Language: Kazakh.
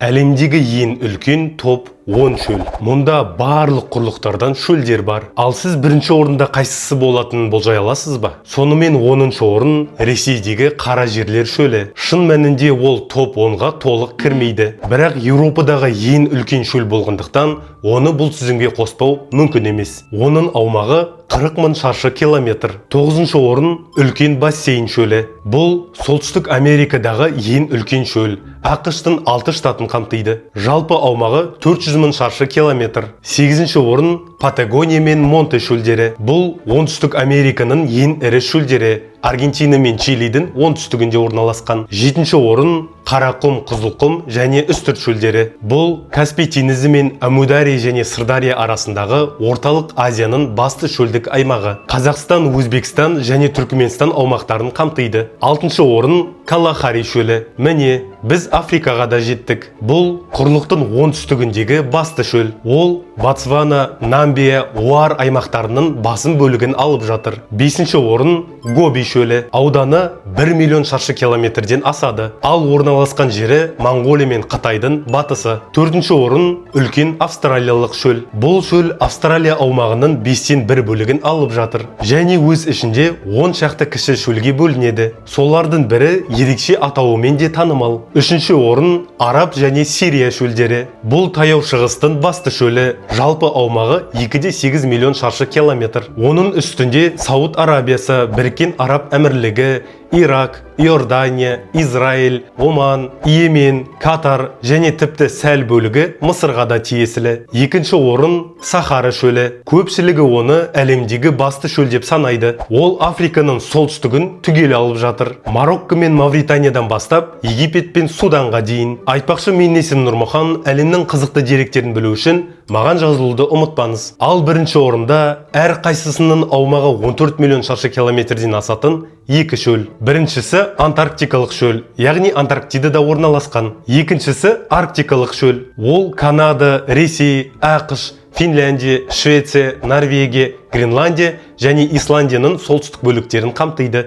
Әлемдегі ең үлкен топ 10 шөл. Мұнда барлық құрлықтардан шөлдер бар. Ал сіз бірінші орында қайсысы болатынын болжай аласыз ба? Сонымен 10-шы орын Ресейдегі қара жерлер шөлі. Шын мәнінде ол топ 10-ға толық кірмейді. Бірақ Еуропадағы ең үлкен шөл болғандықтан, оны бұл тізімге қоспау мүмкін емес. Оның аумағы 40 мың шаршы километр. 9-шы орын үлкен бассейн шөлі. Бұл Солтүстік Америкадағы ең үлкен шөл. ақш-тың 6 штатын қамтиды. Жалпы аумағы 400 мың шаршы километр. 8-ші орын Патагония мен Монте шөлдері. Бұл Оңтүстік Американың ең ірі шөлдері. Аргентина мен Чилидің оңтүстігінде орналасқан. 7-ші орын Қарақұм, Қызылқұм және Үстірт шөлдері. Бұл Каспий теңізі мен Әмудария және Сырдария арасындағы Орталық Азияның басты шөлдік аймағы. Қазақстан, Өзбекстан және Түркменстан аумақтарын қамтиды. 6-шы орын Калахари шөлі. Міне, біз Африкаға да жеттік. Бұл құрлықтың оңтүстігіндегі басты шөл. Ол Ботсвана, Намибия, ОАР аймақтарының басым бөлігін алып жатыр. 5-ші орын Гоби шөлі. Ауданы 1 миллион шаршы километрден асады. Ал орналасқан жері Монғолия мен Қытайдың батысы. 4-ші орын үлкен Австралиялық шөл. Бұл шөл Австралия аумағының 5-тен 1 бөлігін алып жатыр. Және өз ішінде 10 шақты кіші шөлге бөлінеді. Солардың бірі ерекше атауымен де танымал. 3-ші орын Араб және Сирия шөлдері. Бұл таяу шығыстың басты шөлі. Жалпы аумағы 2,8 миллион шаршы километр. Оның үстінде Сауд Арабиясы, Біріккен Араб Әмірлігі, Ирак, Иордания, Израиль, Оман, Йемен, Катар және тіпті сәл бөлігі Мысырға да тиесілі. 2-ші орын Сахара шөлі. Көпшілігі оны әлемдегі басты шөл деп санайды. Ол Африканың солтүстігін түгел алып жатыр. Марокко мен Мавританиядан бастап Египет пен Суданға дейін. Айтпақшы, мен есімім Нұрмұхан. Әлемнің қызықты деректерін білу үшін маған жазылуды ұмытпаңыз. Ал бірінші орында әр қайсысының аумағы 14 миллион шаршы километрден асатын 2 шөл. Біріншісі Антарктикалық шөл, яғни Антарктидада орналасқан. Екіншісі Арктикалық шөл. Ол Канада, Ресей, ақш, Финляндия, Швеция, Норвегия, Гренландия және Исландияның солтүстік бөліктерін қамтиды.